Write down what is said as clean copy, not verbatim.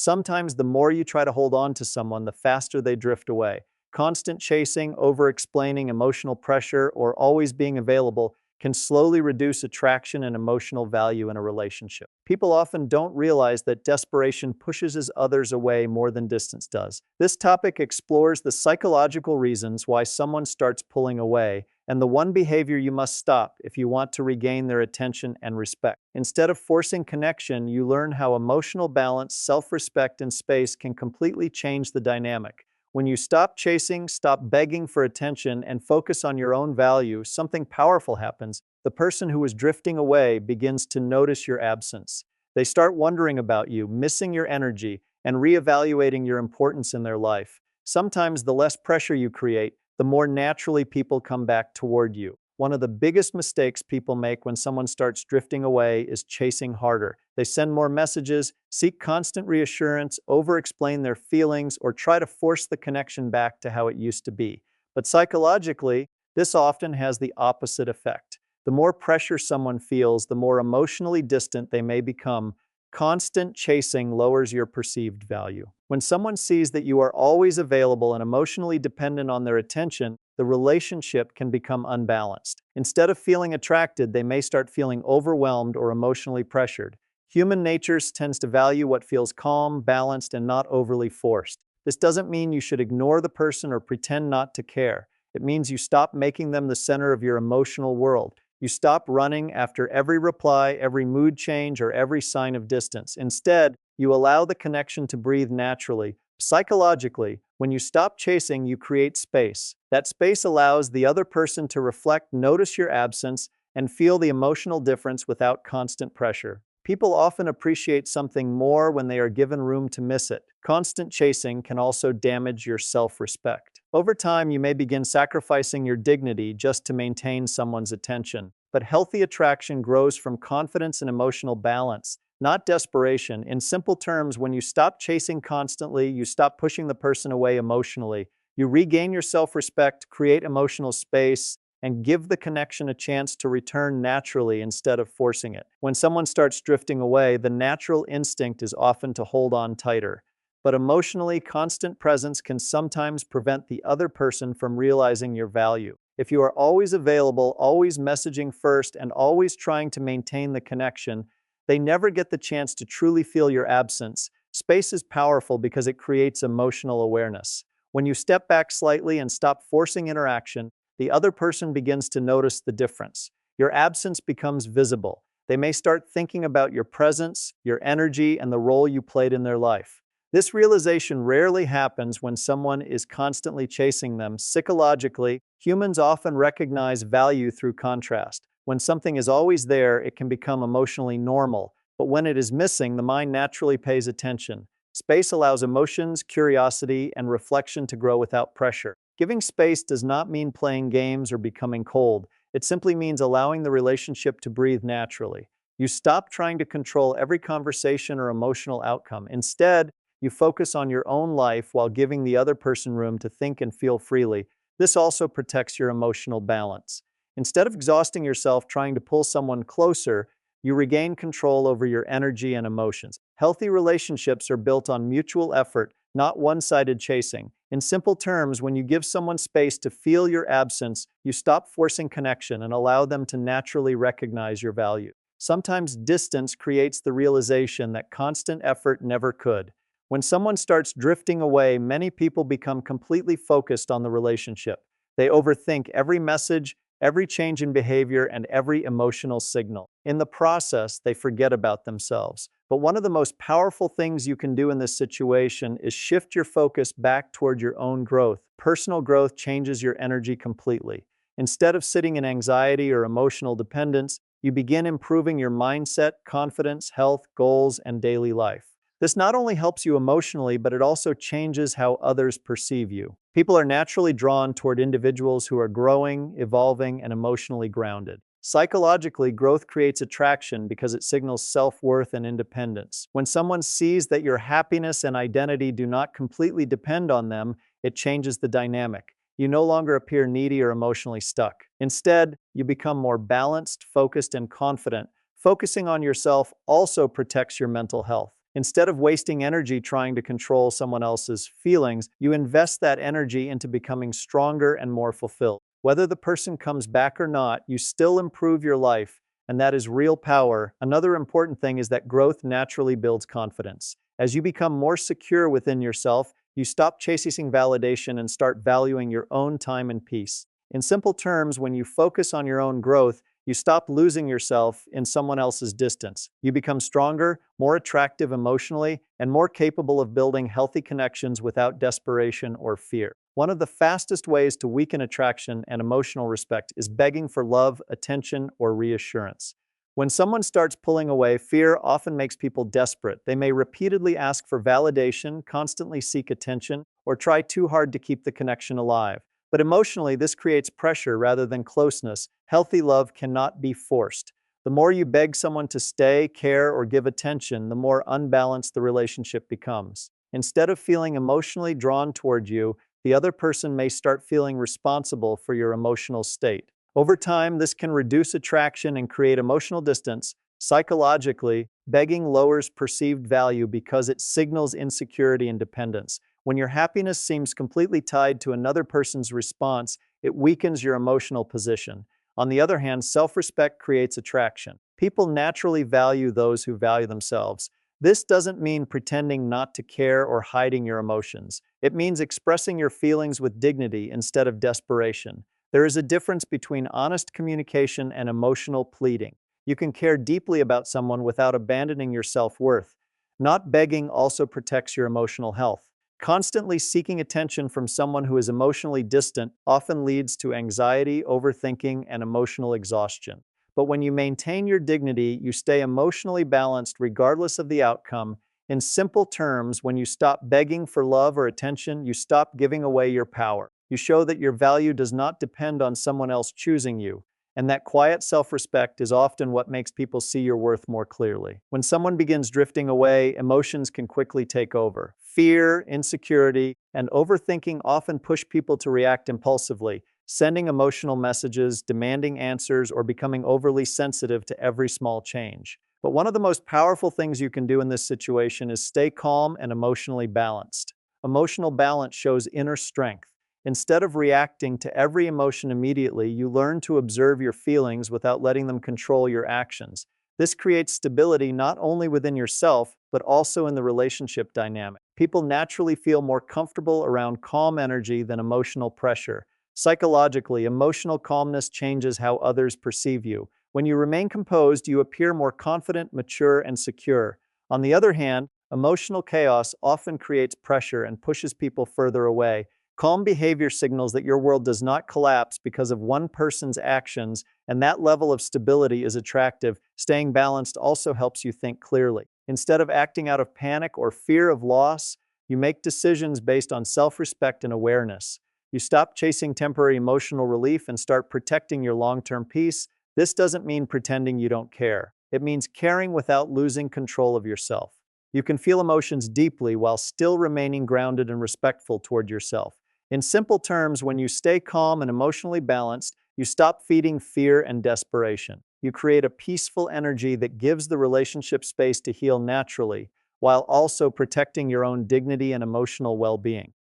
Sometimes the more you try to hold on to someone, the faster they drift away. Constant chasing, over-explaining, emotional pressure, or always being available can slowly reduce attraction and emotional value in a relationship. People often don't realize that desperation pushes others away more than distance does. This topic explores the psychological reasons why someone starts pulling away and the one behavior you must stop if you want to regain their attention and respect. Instead of forcing connection, you learn how emotional balance, self-respect, and space can completely change the dynamic. When you stop chasing, stop begging for attention, and focus on your own value, something powerful happens. The person who is drifting away begins to notice your absence. They start wondering about you, missing your energy, and reevaluating your importance in their life. Sometimes the less pressure you create, the more naturally people come back toward you. One of the biggest mistakes people make when someone starts drifting away is chasing harder. They send more messages, seek constant reassurance, over-explain their feelings, or try to force the connection back to how it used to be. But psychologically, this often has the opposite effect. The more pressure someone feels, the more emotionally distant they may become. Constant chasing lowers your perceived value. When someone sees that you are always available and emotionally dependent on their attention, the relationship can become unbalanced. Instead of feeling attracted, they may start feeling overwhelmed or emotionally pressured. Human nature tends to value what feels calm, balanced, and not overly forced. This doesn't mean you should ignore the person or pretend not to care. It means you stop making them the center of your emotional world. You stop running after every reply, every mood change, or every sign of distance. Instead, you allow the connection to breathe naturally. Psychologically, when you stop chasing, you create space. That space allows the other person to reflect, notice your absence, and feel the emotional difference without constant pressure. People often appreciate something more when they are given room to miss it. Constant chasing can also damage your self-respect. Over time, you may begin sacrificing your dignity just to maintain someone's attention. But healthy attraction grows from confidence and emotional balance, not desperation. In simple terms, when you stop chasing constantly, you stop pushing the person away emotionally. You regain your self-respect, create emotional space, and give the connection a chance to return naturally instead of forcing it. When someone starts drifting away, the natural instinct is often to hold on tighter. But emotionally, constant presence can sometimes prevent the other person from realizing your value. If you are always available, always messaging first, and always trying to maintain the connection, they never get the chance to truly feel your absence. Space is powerful because it creates emotional awareness. When you step back slightly and stop forcing interaction, the other person begins to notice the difference. Your absence becomes visible. They may start thinking about your presence, your energy, and the role you played in their life. This realization rarely happens when someone is constantly chasing them. Psychologically, humans often recognize value through contrast. When something is always there, it can become emotionally normal, but when it is missing, the mind naturally pays attention. Space allows emotions, curiosity, and reflection to grow without pressure. Giving space does not mean playing games or becoming cold. It simply means allowing the relationship to breathe naturally. You stop trying to control every conversation or emotional outcome. Instead, you focus on your own life while giving the other person room to think and feel freely. This also protects your emotional balance. Instead of exhausting yourself trying to pull someone closer, you regain control over your energy and emotions. Healthy relationships are built on mutual effort, not one-sided chasing. In simple terms, when you give someone space to feel your absence, you stop forcing connection and allow them to naturally recognize your value. Sometimes distance creates the realization that constant effort never could. When someone starts drifting away, many people become completely focused on the relationship. They overthink every message, every change in behavior, and every emotional signal. In the process, they forget about themselves. But one of the most powerful things you can do in this situation is shift your focus back toward your own growth. Personal growth changes your energy completely. Instead of sitting in anxiety or emotional dependence, you begin improving your mindset, confidence, health, goals, and daily life. This not only helps you emotionally, but it also changes how others perceive you. People are naturally drawn toward individuals who are growing, evolving, and emotionally grounded. Psychologically, growth creates attraction because it signals self-worth and independence. When someone sees that your happiness and identity do not completely depend on them, it changes the dynamic. You no longer appear needy or emotionally stuck. Instead, you become more balanced, focused, and confident. Focusing on yourself also protects your mental health. Instead of wasting energy trying to control someone else's feelings, you invest that energy into becoming stronger and more fulfilled. Whether the person comes back or not, you still improve your life, and that is real power. Another important thing is that growth naturally builds confidence. As you become more secure within yourself, you stop chasing validation and start valuing your own time and peace. In simple terms, when you focus on your own growth, you stop losing yourself in someone else's distance. You become stronger, more attractive emotionally, and more capable of building healthy connections without desperation or fear. One of the fastest ways to weaken attraction and emotional respect is begging for love, attention, or reassurance. When someone starts pulling away, fear often makes people desperate. They may repeatedly ask for validation, constantly seek attention, or try too hard to keep the connection alive. But emotionally, this creates pressure rather than closeness. Healthy love cannot be forced. The more you beg someone to stay, care, or give attention, the more unbalanced the relationship becomes. Instead of feeling emotionally drawn toward you, the other person may start feeling responsible for your emotional state. Over time, this can reduce attraction and create emotional distance. Psychologically, begging lowers perceived value because it signals insecurity and dependence. When your happiness seems completely tied to another person's response, it weakens your emotional position. On the other hand, self-respect creates attraction. People naturally value those who value themselves. This doesn't mean pretending not to care or hiding your emotions. It means expressing your feelings with dignity instead of desperation. There is a difference between honest communication and emotional pleading. You can care deeply about someone without abandoning your self-worth. Not begging also protects your emotional health. Constantly seeking attention from someone who is emotionally distant often leads to anxiety, overthinking, and emotional exhaustion. But when you maintain your dignity, you stay emotionally balanced regardless of the outcome. In simple terms, when you stop begging for love or attention, you stop giving away your power. You show that your value does not depend on someone else choosing you. And that quiet self-respect is often what makes people see your worth more clearly. When someone begins drifting away, emotions can quickly take over. Fear, insecurity, and overthinking often push people to react impulsively, sending emotional messages, demanding answers, or becoming overly sensitive to every small change. But one of the most powerful things you can do in this situation is stay calm and emotionally balanced. Emotional balance shows inner strength. Instead of reacting to every emotion immediately, you learn to observe your feelings without letting them control your actions. This creates stability not only within yourself, but also in the relationship dynamic. People naturally feel more comfortable around calm energy than emotional pressure. Psychologically, emotional calmness changes how others perceive you. When you remain composed, you appear more confident, mature, and secure. On the other hand, emotional chaos often creates pressure and pushes people further away. Calm behavior signals that your world does not collapse because of one person's actions, and that level of stability is attractive. Staying balanced also helps you think clearly. Instead of acting out of panic or fear of loss, you make decisions based on self-respect and awareness. You stop chasing temporary emotional relief and start protecting your long-term peace. This doesn't mean pretending you don't care. It means caring without losing control of yourself. You can feel emotions deeply while still remaining grounded and respectful toward yourself. In simple terms, when you stay calm and emotionally balanced, you stop feeding fear and desperation. You create a peaceful energy that gives the relationship space to heal naturally, while also protecting your own dignity and emotional well-being.